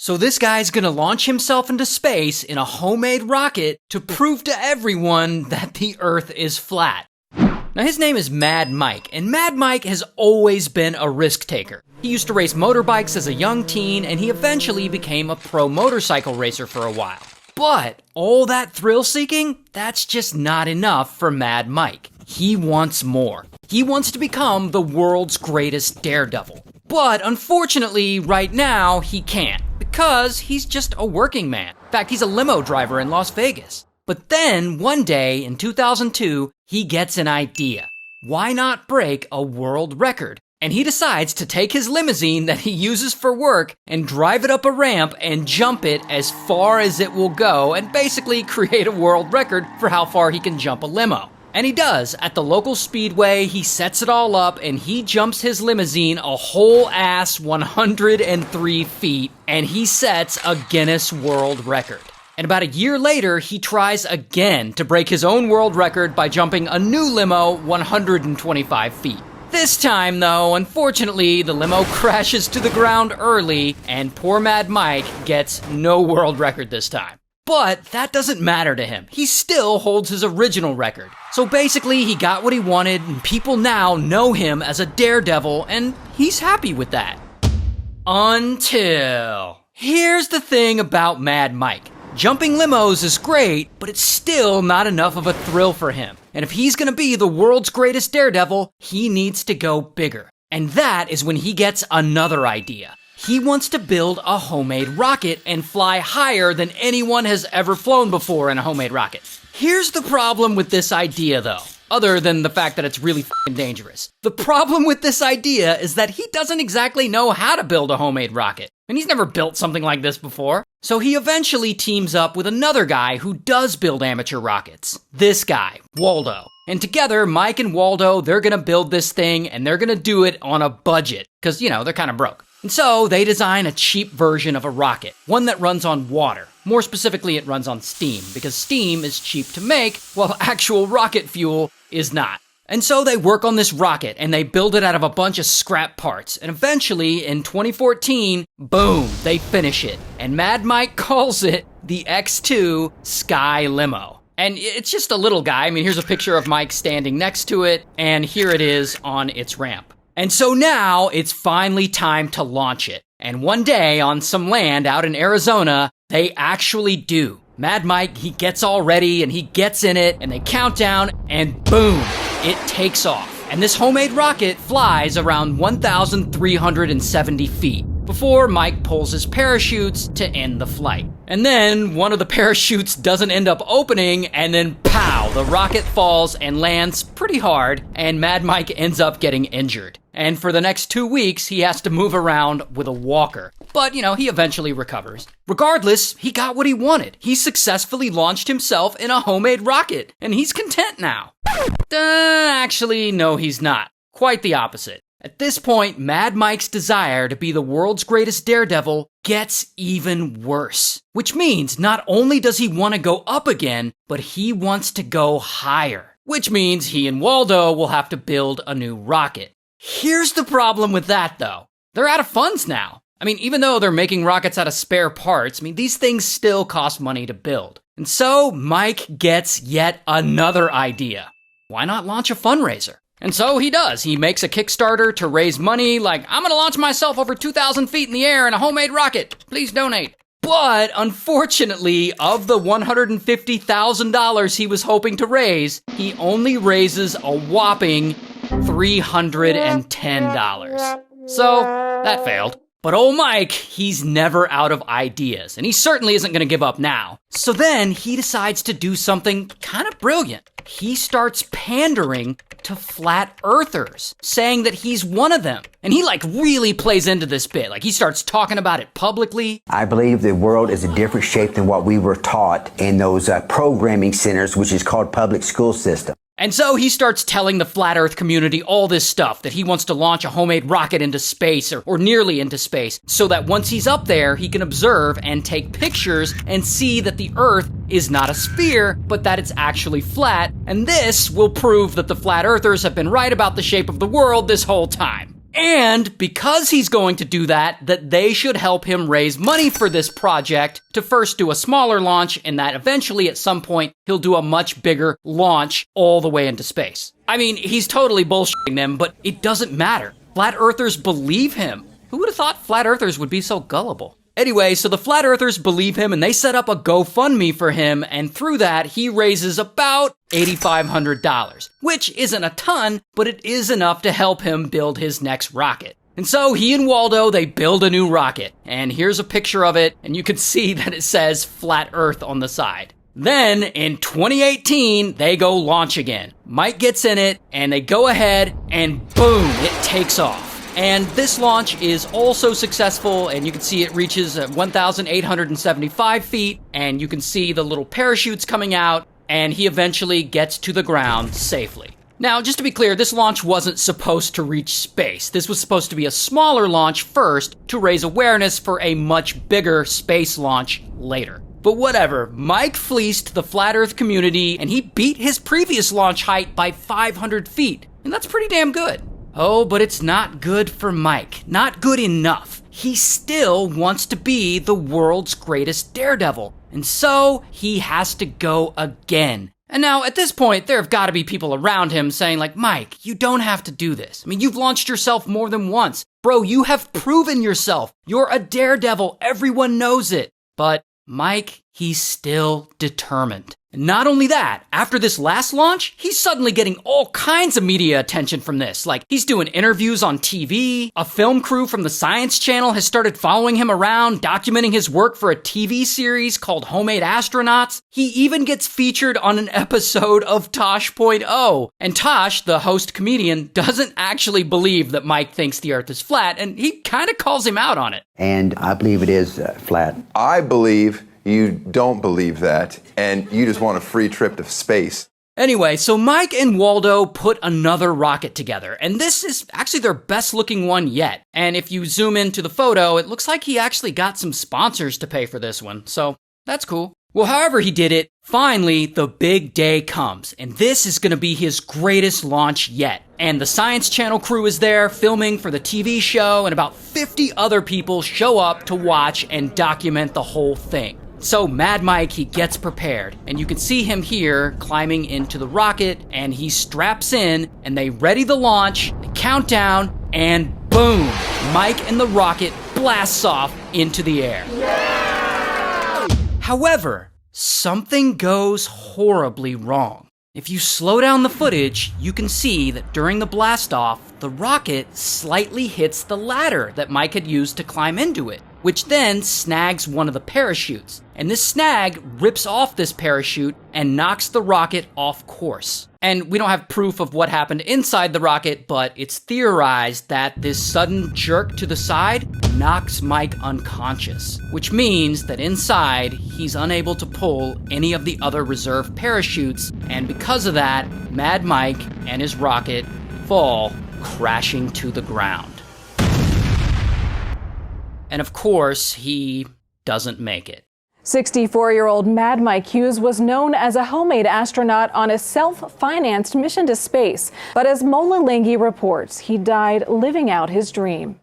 So this guy's gonna launch himself into space in a homemade rocket to prove to everyone that the Earth is flat. Now his name is Mad Mike, and Mad Mike has always been a risk taker. He used to race motorbikes as a young teen, and he eventually became a pro motorcycle racer for a while. But all that thrill seeking, that's just not enough for Mad Mike. He wants more. He wants to become the world's greatest daredevil. But unfortunately, right now, he can't, because he's just a working man. In fact, he's a limo driver in Las Vegas. But then, one day in 2002, he gets an idea. Why not break a world record? And he decides to take his limousine that he uses for work and drive it up a ramp and jump it as far as it will go and basically create a world record for how far he can jump a limo. And he does. At the local speedway, he sets it all up and he jumps his limousine a whole ass 103 feet, and he sets a Guinness World Record. And about a year later, he tries again to break his own world record by jumping a new limo 125 feet. This time, though, unfortunately, the limo crashes to the ground early, and poor Mad Mike gets no world record this time. But that doesn't matter to him. He still holds his original record. So basically, he got what he wanted, and people now know him as a daredevil, and he's happy with that. Until... Here's the thing about Mad Mike. Jumping limos is great, but it's still not enough of a thrill for him. And if he's gonna be the world's greatest daredevil, he needs to go bigger. And that is when he gets another idea. He wants to build a homemade rocket and fly higher than anyone has ever flown before in a homemade rocket. Here's the problem with this idea, though, other than the fact that it's really f***ing dangerous. The problem with this idea is that he doesn't exactly know how to build a homemade rocket. And he's never built something like this before. So he eventually teams up with another guy who does build amateur rockets. This guy, Waldo. And together, Mike and Waldo, they're gonna build this thing, and they're gonna do it on a budget. Because, they're kind of broke. And so they design a cheap version of a rocket, one that runs on water. More specifically, it runs on steam, because steam is cheap to make, while actual rocket fuel is not. And so they work on this rocket, and they build it out of a bunch of scrap parts. And eventually, in 2014, boom, they finish it. And Mad Mike calls it the X2 Sky Limo. And it's just a little guy. I mean, here's a picture of Mike standing next to it, and here it is on its ramp. And so now, it's finally time to launch it. And one day, on some land out in Arizona, they actually do. Mad Mike, he gets all ready, and he gets in it, and they count down, and boom! It takes off, and this homemade rocket flies around 1,370 feet before Mike pulls his parachutes to end the flight. And then one of the parachutes doesn't end up opening, and then pow, the rocket falls and lands pretty hard, and Mad Mike ends up getting injured. And for the next 2 weeks, he has to move around with a walker. But, he eventually recovers. Regardless, he got what he wanted. He successfully launched himself in a homemade rocket, and he's content now. Actually, no, he's not. Quite the opposite. At this point, Mad Mike's desire to be the world's greatest daredevil gets even worse. Which means not only does he want to go up again, but he wants to go higher. Which means he and Waldo will have to build a new rocket. Here's the problem with that, though. They're out of funds now. I mean, even though they're making rockets out of spare parts, these things still cost money to build. And so Mike gets yet another idea. Why not launch a fundraiser? And so he does. He makes a Kickstarter to raise money, like, I'm gonna launch myself over 2,000 feet in the air in a homemade rocket. Please donate. But unfortunately, of the $150,000 he was hoping to raise, he only raises a whopping $310. So that failed. But old Mike, he's never out of ideas, and he certainly isn't going to give up now. So then he decides to do something kind of brilliant. He starts pandering to flat earthers, saying that he's one of them. And he really plays into this bit. He starts talking about it publicly. I believe the world is a different shape than what we were taught in those programming centers, which is called public school system. And so he starts telling the flat earth community all this stuff, that he wants to launch a homemade rocket into space, or nearly into space, so that once he's up there, he can observe and take pictures and see that the earth is not a sphere, but that it's actually flat, and this will prove that the flat earthers have been right about the shape of the world this whole time. And because he's going to do that they should help him raise money for this project to first do a smaller launch and that eventually at some point he'll do a much bigger launch all the way into space. I mean, he's totally bullshitting them, but it doesn't matter. Flat Earthers believe him. Who would have thought Flat Earthers would be so gullible? Anyway, so the Flat Earthers believe him and they set up a GoFundMe for him, and through that, he raises about $8,500, which isn't a ton, but it is enough to help him build his next rocket. And so he and Waldo, they build a new rocket, and here's a picture of it, and you can see that it says Flat Earth on the side. Then, in 2018, they go launch again. Mike gets in it, and they go ahead, and boom, it takes off. And this launch is also successful, and you can see it reaches 1,875 feet, and you can see the little parachutes coming out, and he eventually gets to the ground safely. Now, just to be clear, this launch wasn't supposed to reach space. This was supposed to be a smaller launch first to raise awareness for a much bigger space launch later. But whatever, Mike fleeced the Flat Earth community, and he beat his previous launch height by 500 feet, and that's pretty damn good. Oh, but it's not good for Mike. Not good enough. He still wants to be the world's greatest daredevil. And so, he has to go again. And now, at this point, there have got to be people around him saying like, Mike, you don't have to do this. I mean, you've launched yourself more than once. Bro, you have proven yourself. You're a daredevil. Everyone knows it. But Mike, he's still determined. And not only that, after this last launch, he's suddenly getting all kinds of media attention from this. Like, he's doing interviews on TV, a film crew from the Science Channel has started following him around, documenting his work for a TV series called Homemade Astronauts. He even gets featured on an episode of tosh.o. And Tosh, the host comedian, doesn't actually believe that Mike thinks the Earth is flat, and he kind of calls him out on it. And I believe it is flat. I believe you don't believe that, and you just want a free trip to space. Anyway, so Mike and Waldo put another rocket together, and this is actually their best looking one yet. And if you zoom into the photo, it looks like he actually got some sponsors to pay for this one, so that's cool. Well, however he did it, finally the big day comes, and this is going to be his greatest launch yet. And the Science Channel crew is there filming for the TV show, and about 50 other people show up to watch and document the whole thing. So Mad Mike, he gets prepared, and you can see him here climbing into the rocket, and he straps in, and they ready the launch, they count down, and boom, Mike and the rocket blasts off into the air. Yeah! However, something goes horribly wrong. If you slow down the footage, you can see that during the blast off, the rocket slightly hits the ladder that Mike had used to climb into it, which then snags one of the parachutes. And this snag rips off this parachute and knocks the rocket off course. And we don't have proof of what happened inside the rocket, but it's theorized that this sudden jerk to the side knocks Mike unconscious, which means that inside, he's unable to pull any of the other reserve parachutes, and because of that, Mad Mike and his rocket fall crashing to the ground. And of course, he doesn't make it. 64-year-old Mad Mike Hughes was known as a homemade astronaut on a self-financed mission to space. But as Mola Linghi reports, he died living out his dream.